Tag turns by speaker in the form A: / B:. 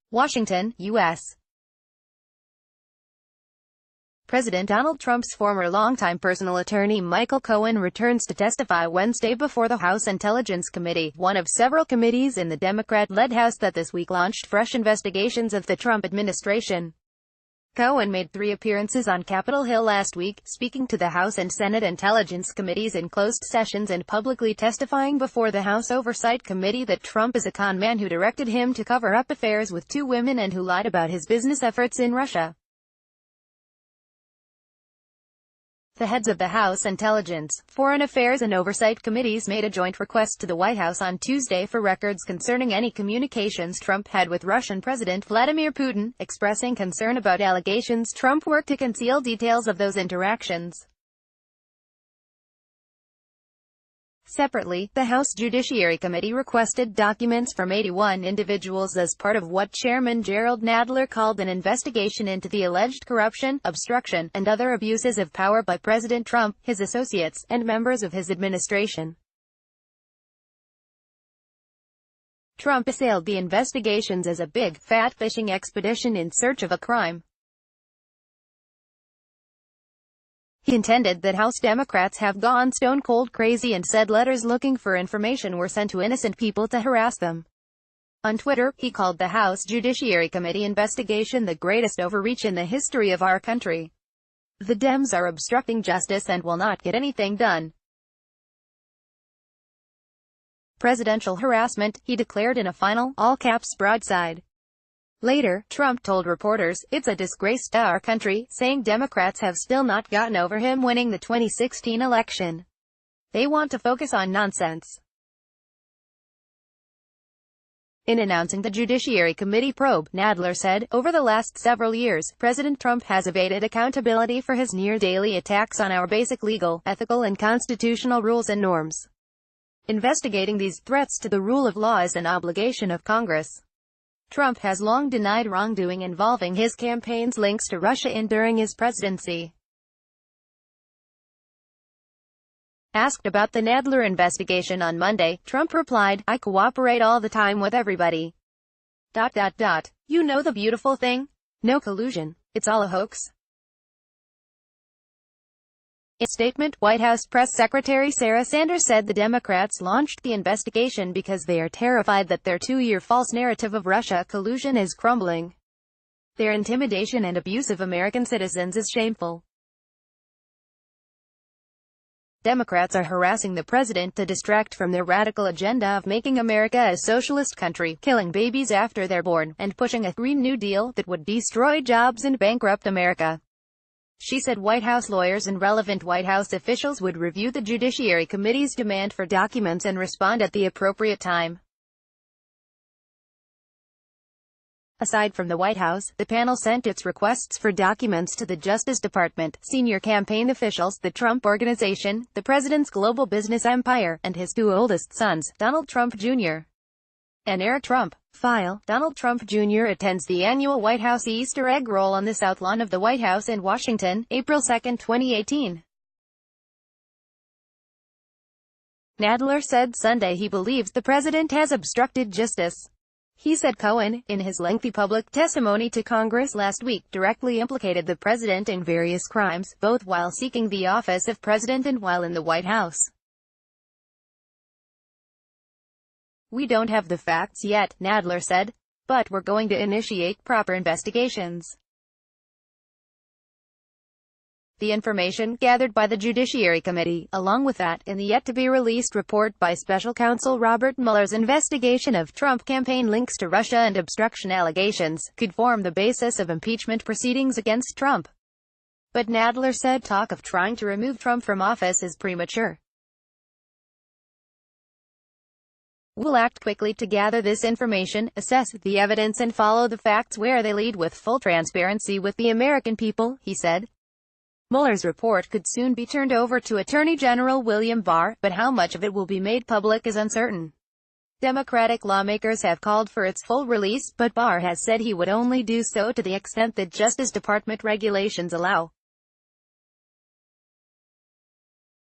A: Washington, U.S. President Donald Trump's former longtime personal attorney Michael Cohen returns to testify Wednesday before the House Intelligence Committee, one of several committees in the Democrat-led House that this week launched fresh investigations of the Trump administration. Cohen made 3 appearances on Capitol Hill last week, speaking to the House and Senate Intelligence Committees in closed sessions and publicly testifying before the House Oversight Committee that Trump is a con man who directed him to cover up affairs with 2 women and who lied about his business efforts in Russia. The heads of the House Intelligence, Foreign Affairs and Oversight Committees made a joint request to the White House on Tuesday for records concerning any communications Trump had with Russian President Vladimir Putin, expressing concern about allegations Trump worked to conceal details of those interactions. Separately, the House Judiciary Committee requested documents from 81 individuals as part of what Chairman Jerrold Nadler called an investigation into the alleged corruption, obstruction, and other abuses of power by President Trump, his associates, and members of his administration. Trump assailed the investigations as a big, fat fishing expedition in search of a crime. He contended that House Democrats have gone stone-cold crazy and said letters looking for information were sent to innocent people to harass them. On Twitter, he called the House Judiciary Committee investigation the greatest overreach in the history of our country. The Dems are obstructing justice and will not get anything done. Presidential harassment, he declared in a final, all-caps broadside. Later, Trump told reporters, "It's a disgrace to our country," saying Democrats have still not gotten over him winning the 2016 election. They want to focus on nonsense. In announcing the Judiciary Committee probe, Nadler said, "Over the last several years, President Trump has evaded accountability for his near-daily attacks on our basic legal, ethical and constitutional rules and norms. Investigating these threats to the rule of law is an obligation of Congress." Trump has long denied wrongdoing involving his campaign's links to Russia during his presidency. Asked about the Nadler investigation on Monday, Trump replied, "I cooperate all the time with everybody. ... You know the beautiful thing? No collusion. It's all a hoax." In a statement, White House Press Secretary Sarah Sanders said the Democrats launched the investigation because they are terrified that their 2-year false narrative of Russia collusion is crumbling. Their intimidation and abuse of American citizens is shameful. Democrats are harassing the president to distract from their radical agenda of making America a socialist country, killing babies after they're born, and pushing a Green New Deal that would destroy jobs and bankrupt America. She said White House lawyers and relevant White House officials would review the Judiciary Committee's demand for documents and respond at the appropriate time. Aside from the White House, the panel sent its requests for documents to the Justice Department, senior campaign officials, the Trump Organization, the president's global business empire, and his 2 oldest sons, Donald Trump Jr. and Eric Trump. File. Donald Trump Jr. attends the annual White House Easter egg roll on the South Lawn of the White House in Washington, April 2, 2018. Nadler said Sunday he believes the president has obstructed justice. He said Cohen, in his lengthy public testimony to Congress last week, directly implicated the president in various crimes, both while seeking the office of president and while in the White House. "We don't have the facts yet," Nadler said, "but we're going to initiate proper investigations." The information gathered by the Judiciary Committee, along with that, in the yet-to-be-released report by Special Counsel Robert Mueller's investigation of Trump campaign links to Russia and obstruction allegations, could form the basis of impeachment proceedings against Trump. But Nadler said talk of trying to remove Trump from office is premature. "We'll act quickly to gather this information, assess the evidence and follow the facts where they lead with full transparency with the American people," he said. Mueller's report could soon be turned over to Attorney General William Barr, but how much of it will be made public is uncertain. Democratic lawmakers have called for its full release, but Barr has said he would only do so to the extent that Justice Department regulations allow.